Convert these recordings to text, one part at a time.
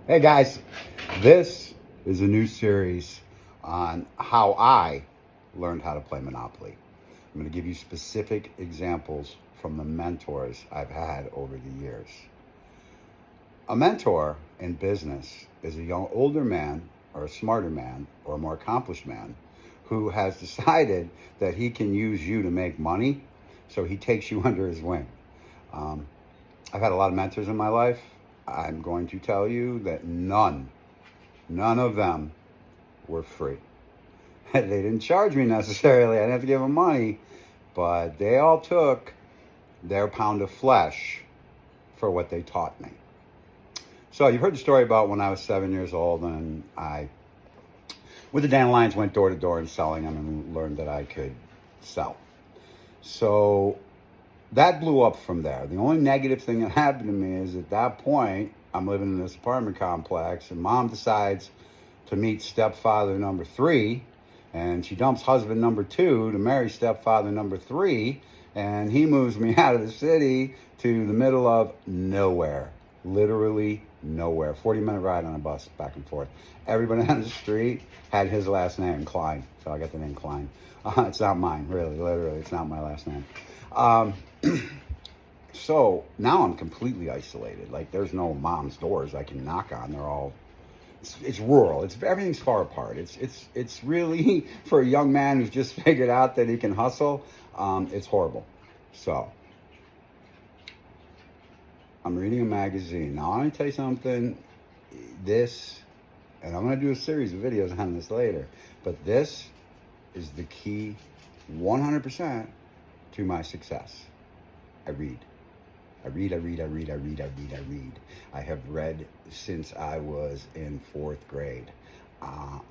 Hey guys, this is a new series on how I learned how to play Monopoly. I'm going to give you specific examples from the mentors I've had over the years. A mentor in business is a young, older man or a smarter man or a more accomplished man who has decided that he can use you to make money, so he takes you under his wing. I've had a lot of mentors in my life. I'm going to tell you that none of them were free. They didn't charge me necessarily. I didn't have to give them money, but they all took their pound of flesh for what they taught me. So you've heard the story about when I was 7 years old and I, with the dandelions, went door to door and selling them and learned that I could sell. So that blew up from there. The only negative thing that happened to me is at that point, I'm living in this apartment complex and mom decides to meet stepfather number 3, and she dumps husband number 2 to marry stepfather number 3, and he moves me out of the city to the middle of nowhere. Literally nowhere. 40-minute ride on a bus back and forth. Everybody on the street had his last name, Klein. So I got the name Klein. It's not mine, really, literally. It's not my last name. So now I'm completely isolated. Like, there's no mom's doors I can knock on. They're all, it's rural. Everything's far apart. It's really, for a young man who's just figured out that he can hustle, it's horrible. So I'm reading a magazine. Now, I'm going to tell you something. And I'm going to do a series of videos on this later, but this is the key 100% to my success. I read. I have read since I was in 4th grade,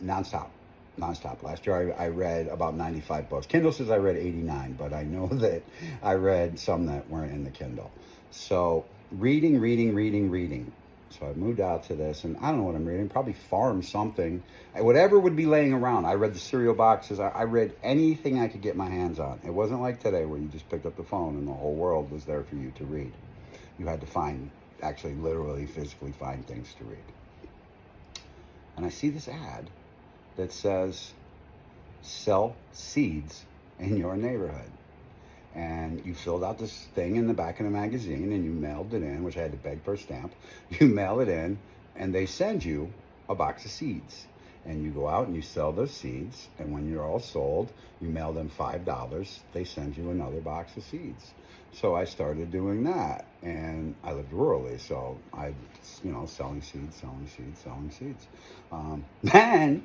nonstop. Last year I read about 95 books. Kindle says I read 89, but I know that I read some that weren't in the Kindle. So reading. So I moved out to this, and I don't know what I'm reading. Probably farm something. Whatever would be laying around. I read the cereal boxes. I read anything I could get my hands on. It wasn't like today where you just picked up the phone and the whole world was there for you to read. You had to actually literally, physically find things to read. And I see this ad that says, sell seeds in your neighborhood. And you filled out this thing in the back of the magazine and you mailed it in, which I had to beg for a stamp. You mail it in and they send you a box of seeds. And you go out and you sell those seeds. And when you're all sold, you mail them $5. They send you another box of seeds. So I started doing that. And I lived rurally, so I, selling seeds. Then,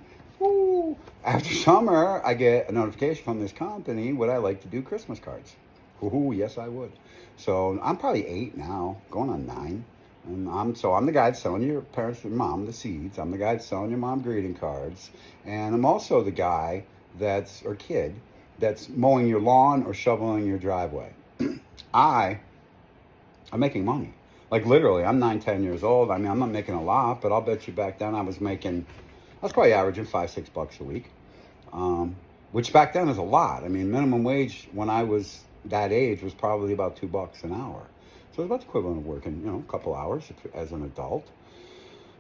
after summer, I get a notification from this company, would I like to do Christmas cards? Yes, I would. So I'm probably 8 now, going on 9. And I'm the guy that's selling your parents and mom the seeds. I'm the guy that's selling your mom greeting cards. And I'm also the guy kid that's mowing your lawn or shoveling your driveway. I'm making money. Like, literally, I'm 9, 10 years old. I mean, I'm not making a lot, but I'll bet you back then I was probably averaging $5-6 a week, which back then is a lot. I mean, minimum wage when I was that age was probably about $2 an hour. So it's about the equivalent of working, a couple hours as an adult.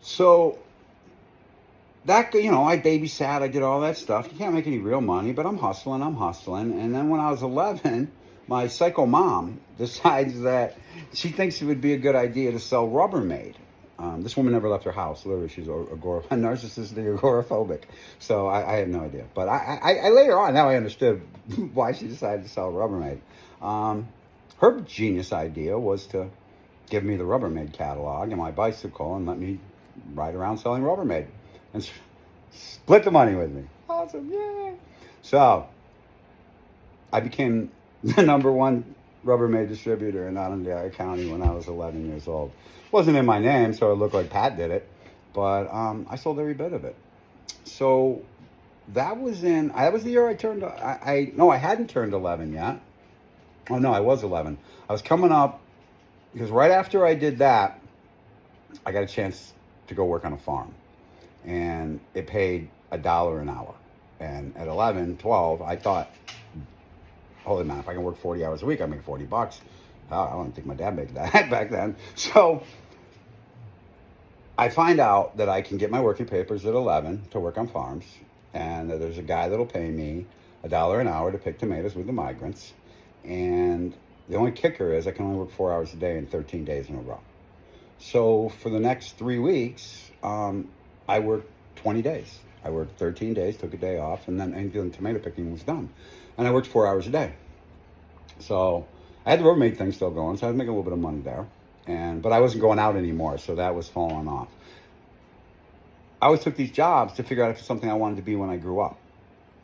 So that, I babysat, I did all that stuff. You can't make any real money, but I'm hustling. And then when I was 11, my psycho mom decides that she thinks it would be a good idea to sell Rubbermaid. This woman never left her house. Literally, she's narcissistic, agoraphobic. So I have no idea. But I later on, now I understood why she decided to sell Rubbermaid. Her genius idea was to give me the Rubbermaid catalog and my bicycle and let me ride around selling Rubbermaid. And split the money with me. Awesome, yay! So I became the #1 Rubbermaid distributor in Onondaga County when I was 11 years old. Wasn't in my name, so it looked like Pat did it, but I sold every bit of it. So that was the year I turned. I hadn't turned 11 yet. Oh no, I was 11. I was coming up because right after I did that, I got a chance to go work on a farm, and it paid $1 an hour. And at 11, 12, I thought, holy man, if I can work 40 hours a week, I make $40. I don't think my dad made that back then. So I find out that I can get my working papers at 11 to work on farms, and that there's a guy that'll pay me $1 an hour to pick tomatoes with the migrants. And the only kicker is I can only work 4 hours a day and 13 days in a row. So for the next 3 weeks, I worked 20 days. I worked 13 days, took a day off, and then tomato picking was done. And I worked 4 hours a day. So I had the roommate thing still going, so I was making a little bit of money there. But I wasn't going out anymore, so that was falling off. I always took these jobs to figure out if it's something I wanted to be when I grew up.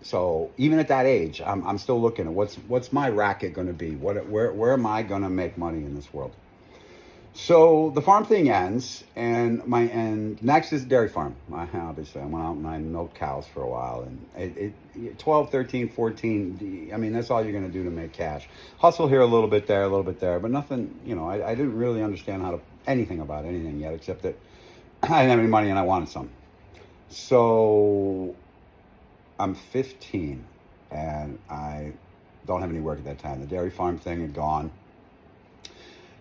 So even at that age, I'm still looking at what's my racket going to be? Where am I going to make money in this world? So the farm thing ends, and next is the dairy farm. Obviously, I went out and I milked cows for a while, and 12, 13, 14, I mean, that's all you're going to do to make cash. Hustle here a little bit there, but nothing, I didn't really understand anything about anything yet, except that I didn't have any money and I wanted some. So I'm 15, and I don't have any work at that time. The dairy farm thing had gone.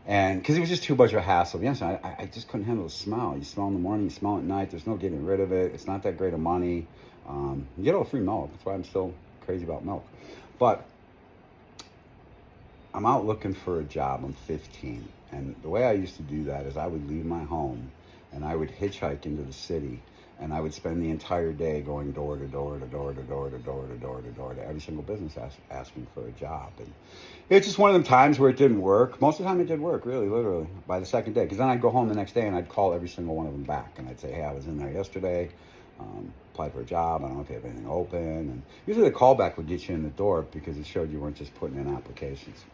And because it was just too much of a hassle. Yes, I just couldn't handle the smell. You smell in the morning, you smell at night. There's no getting rid of it. It's not that great of money. You get all free milk. That's why I'm still crazy about milk. But I'm out looking for a job. I'm 15. And the way I used to do that is I would leave my home and I would hitchhike into the city. And I would spend the entire day going door to door to door to door to door to door to door to every single business asking for a job. And it's just one of them times where it didn't work. Most of the time it did work, really, literally, by the second day. Because then I'd go home the next day and I'd call every single one of them back. And I'd say, hey, I was in there yesterday, applied for a job. I don't know if you have anything open. And usually the callback would get you in the door because it showed you weren't just putting in applications.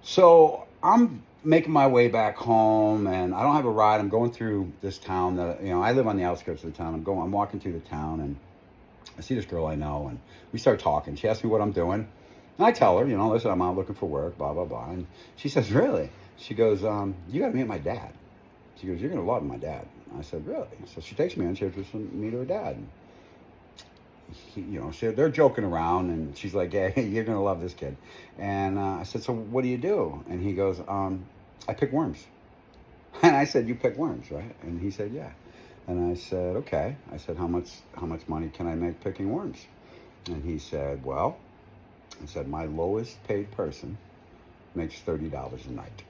So I'm making my way back home, and I don't have a ride. I'm going through this town that, I live on the outskirts of the town. I'm walking through the town, and I see this girl I know, and we start talking. She asks me what I'm doing, and I tell her, listen, I'm out looking for work, blah, blah, blah. And she says, really? She goes, you got to meet my dad. She goes, you're going to love my dad. I said, really? So she takes me in, she introduces me to her dad. They're joking around, and she's like, hey, you're going to love this kid. And I said, so what do you do? And he goes, I pick worms. And I said, you pick worms, right? And he said, yeah. And I said, okay. I said, how much money can I make picking worms? And he said, well, my lowest paid person makes $30 a night.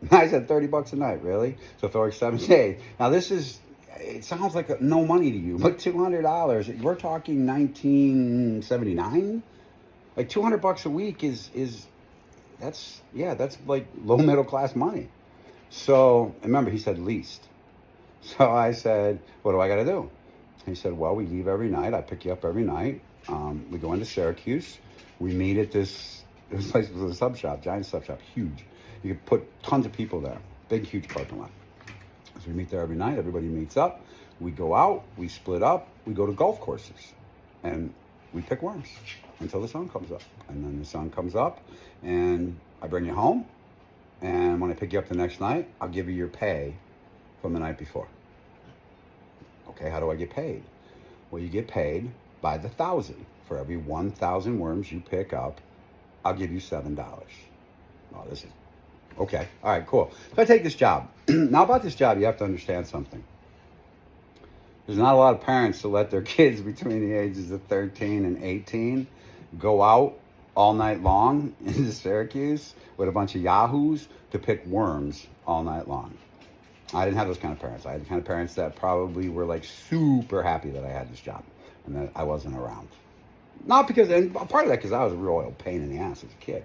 And I said, $30 a night, really? So if I work 7 days. Now it sounds like no money to you, but $200, we're talking 1979? Like $200 a week that's like low middle class money. So remember, he said least. So I said, what do I got to do? He said, well, we leave every night. I pick you up every night. We go into Syracuse. We meet at this place was a sub shop, giant sub shop, huge. You could put tons of people there, big, huge parking lot. So we meet there every night. Everybody meets up. We go out. We split up. We go to golf courses, and we pick worms until the sun comes up. And then the sun comes up, and I bring you home. And when I pick you up the next night, I'll give you your pay from the night before. Okay, how do I get paid? Well, you get paid by the 1,000. For every 1,000 worms you pick up, I'll give you $7. Oh, this is okay. All right, cool. So I take this job. Now about this job, you have to understand something. There's not a lot of parents to let their kids between the ages of 13 and 18 go out all night long into Syracuse with a bunch of yahoos to pick worms all night long. I didn't have those kind of parents. I had the kind of parents that probably were like super happy that I had this job and that I wasn't around. Not because, and part of that because I was a real old pain in the ass as a kid.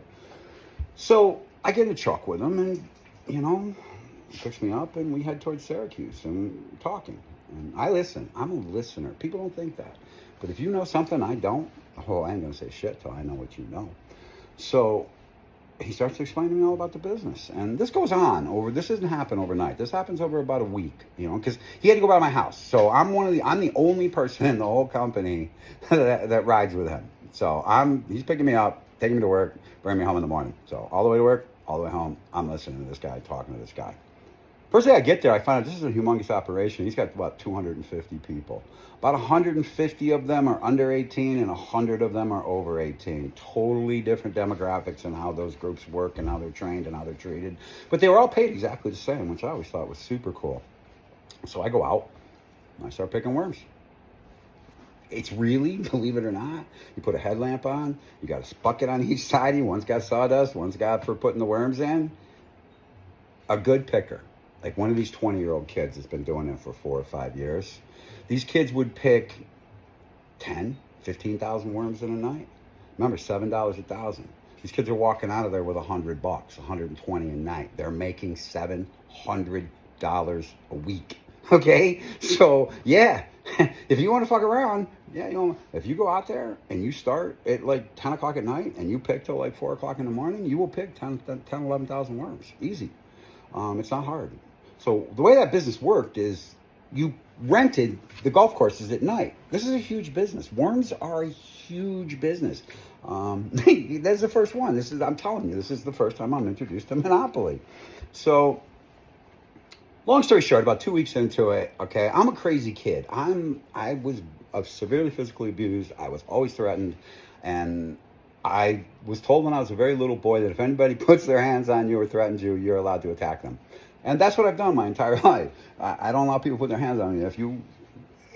So I get in a truck with him, and he picks me up, and we head towards Syracuse and talking. And I listen. I'm a listener. People don't think that. But if you know something I don't, I ain't going to say shit till I know what you know. So he starts to explain to me all about the business. And this goes on this doesn't happen overnight. This happens over about a week, because he had to go by my house. So I'm the only person in the whole company that rides with him. So he's picking me up, taking me to work, bringing me home in the morning. So all the way to work, all the way home, I'm listening to this guy, talking to this guy. First day I get there, I find out this is a humongous operation. He's got about 250 people. About 150 of them are under 18 and 100 of them are over 18. Totally different demographics and how those groups work and how they're trained and how they're treated. But they were all paid exactly the same, which I always thought was super cool. So I go out and I start picking worms. It's really, believe it or not, you put a headlamp on, you got a bucket on each side of you. One's got sawdust, one's got for putting the worms in. A good picker, like one of these 20-year-old kids that's been doing it for 4 or 5 years, these kids would pick 10, 15,000 worms in a night. Remember, $7 a thousand. These kids are walking out of there with $100, $120 a night. They're making $700 a week. Okay, so yeah, if you want to fuck around, yeah, if you go out there and you start at like 10 o'clock at night and you pick till like 4 o'clock in the morning, you will pick 11,000 worms. Easy. It's not hard. So the way that business worked is you rented the golf courses at night. This is a huge business. Worms are a huge business. That's the first one. I'm telling you, this is the first time I'm introduced to Monopoly. So, long story short, about 2 weeks into it, okay, I'm a crazy kid. I was severely physically abused. I was always threatened. And I was told when I was a very little boy that if anybody puts their hands on you or threatens you, you're allowed to attack them. And that's what I've done my entire life. I don't allow people to put their hands on me. If you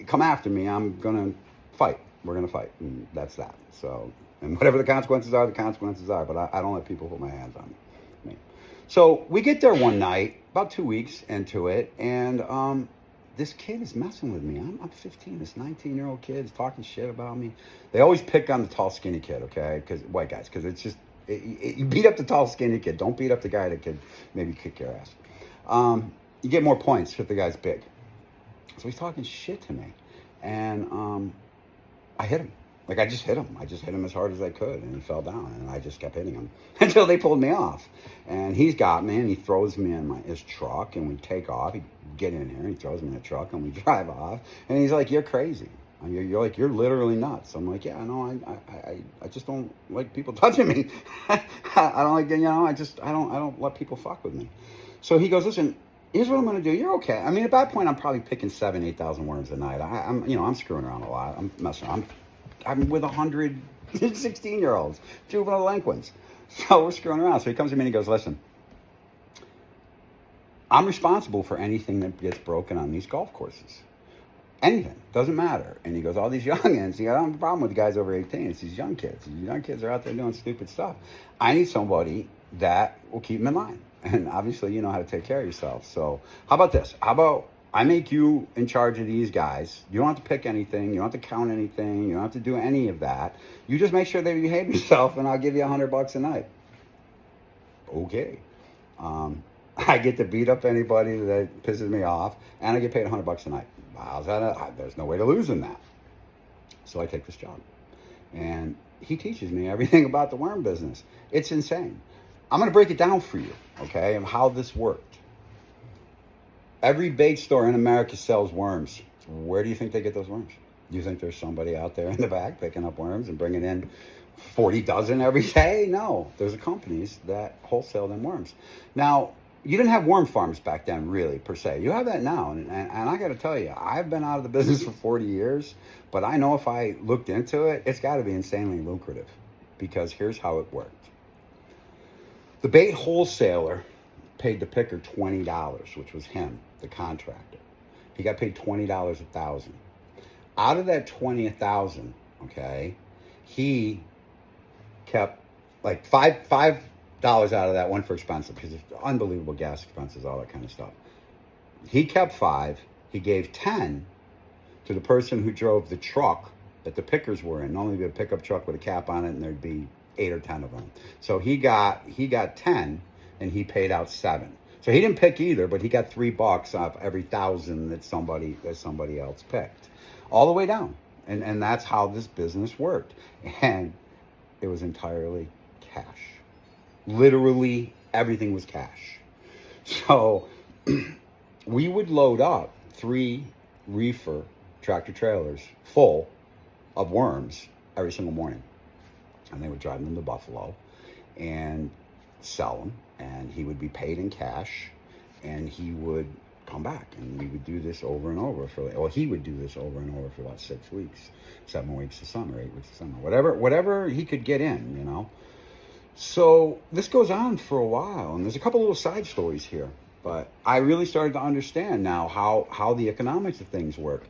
come after me, I'm going to fight. We're going to fight. And that's that. So, and whatever the consequences are, the consequences are. But I don't let people put my hands on me. So we get there one night, about 2 weeks into it, and this kid is messing with me. I'm 15. This 19-year-old kid is talking shit about me. They always pick on the tall, skinny kid, okay? Because white guys, because it's just, you beat up the tall, skinny kid. Don't beat up the guy that could maybe kick your ass. You get more points if the guy's big. So he's talking shit to me. And I hit him. Like, I just hit him. I just hit him as hard as I could, and he fell down, and I just kept hitting him until they pulled me off. And he's got me, and he throws me in his truck, and we take off. He get in here, he throws me in the truck, and we drive off. And he's like, "You're crazy. You're like, you're literally nuts." I'm like, "Yeah, no, I just don't like people touching me. I don't like, I don't let people fuck with me." So he goes, "Listen, here's what I'm going to do. You're okay." I mean, at that point, I'm probably picking 7,000, 8,000 worms a night. I'm screwing around a lot. I'm messing around. I'm with 100 16-year-olds, juvenile delinquents. So we're screwing around. So he comes to me and he goes, "Listen, I'm responsible for anything that gets broken on these golf courses. Anything. Doesn't matter." And he goes, "All these youngins, I don't have a problem with the guys over 18. It's these young kids. These young kids are out there doing stupid stuff. I need somebody that will keep them in line. And obviously, you know how to take care of yourself. So how about this? How about I make you in charge of these guys. You don't have to pick anything. You don't have to count anything. You don't have to do any of that. You just make sure they behave yourself, and I'll give you $100 a night." Okay. I get to beat up anybody that pisses me off, and I get paid $100 a night. How's that? There's no way to lose in that. So I take this job. And he teaches me everything about the worm business. It's insane. I'm going to break it down for you, okay, of how this worked. Every bait store in America sells worms. Where do you think they get those worms? Do you think there's somebody out there in the back picking up worms and bringing in 40 dozen every day? No. There's companies that wholesale them worms. Now, you didn't have worm farms back then, really, per se. You have that now. And I got to tell you, I've been out of the business for 40 years, but I know if I looked into it, it's got to be insanely lucrative, because here's how it worked. The bait wholesaler paid the picker $20, which was him, the contractor. He got paid $20 a thousand. Out of that $20,000, okay, he kept like $5 out of that one for expensive, because it's unbelievable gas expenses, all that kind of stuff. He kept $5. He gave $10 to the person who drove the truck that the pickers were in. Normally, it'd be a pickup truck with a cap on it, and there'd be 8 or 10 of them. So he got 10, and he paid out 7. So he didn't pick either, but he got $3 off every 1,000 that somebody else picked, all the way down. And that's how this business worked. And it was entirely cash. Literally everything was cash. So we would load up 3 reefer tractor trailers full of worms every single morning. And they would drive them to Buffalo and sell them. And he would be paid in cash, and he would come back, and we would do this over and over he would do this over and over for about 6 weeks, 7 weeks of summer, 8 weeks of summer, whatever he could get in, So this goes on for a while, and there's a couple little side stories here. But I really started to understand now how the economics of things work.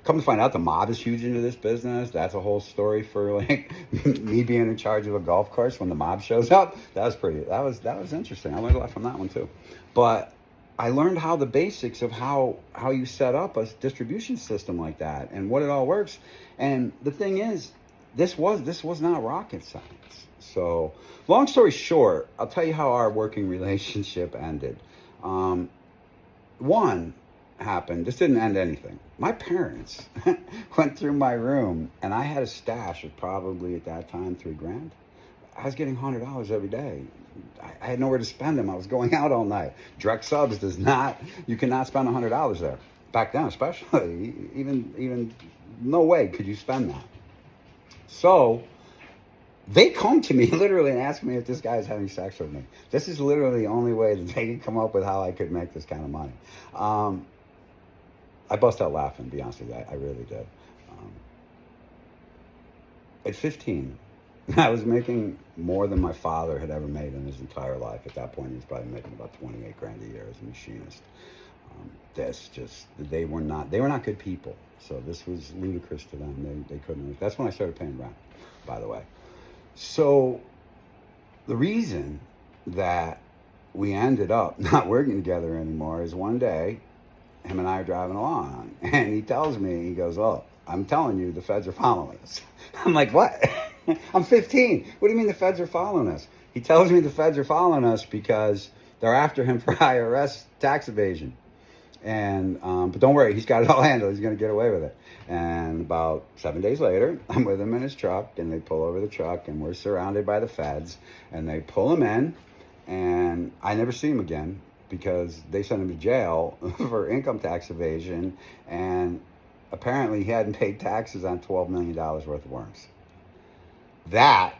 Come to find out, the mob is huge into this business. That's a whole story for like me being in charge of a golf course when the mob shows up. That was interesting. I learned a lot from that one too. But I learned how the basics of how you set up a distribution system like that and what it all works. And the thing is, this was not rocket science. So, long story short, I'll tell you how our working relationship ended. One happened, this didn't end anything. My parents went through my room, and I had a stash of probably at that time $3,000. I was getting $100 every day. I had nowhere to spend them. I was going out all night. Direct subs you cannot spend $100 there. Back then, especially, even no way could you spend that. So they come to me literally and ask me if this guy is having sex with me. This is literally the only way that they could come up with how I could make this kind of money. I bust out laughing, to be honest with you. I really did. At 15, I was making more than my father had ever made in his entire life. At that point, he was probably making about $28,000 a year as a machinist. They were not good people. So this was ludicrous to them. They couldn't. That's when I started paying rent, by the way. So the reason that we ended up not working together anymore is one day, him and I are driving along, and he tells me, he goes, "Oh, I'm telling you, the feds are following us." I'm like, "What?" I'm 15. What do you mean the feds are following us? He tells me the feds are following us because they're after him for IRS tax evasion. And but don't worry, he's got it all handled. He's going to get away with it. And about 7 days later, I'm with him in his truck, and they pull over the truck, and we're surrounded by the feds, and they pull him in, and I never see him again because they sent him to jail for income tax evasion, and apparently he hadn't paid taxes on $12 million worth of worms. That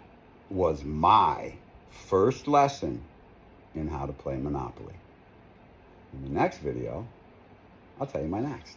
was my first lesson in how to play Monopoly. In the next video, I'll tell you my next.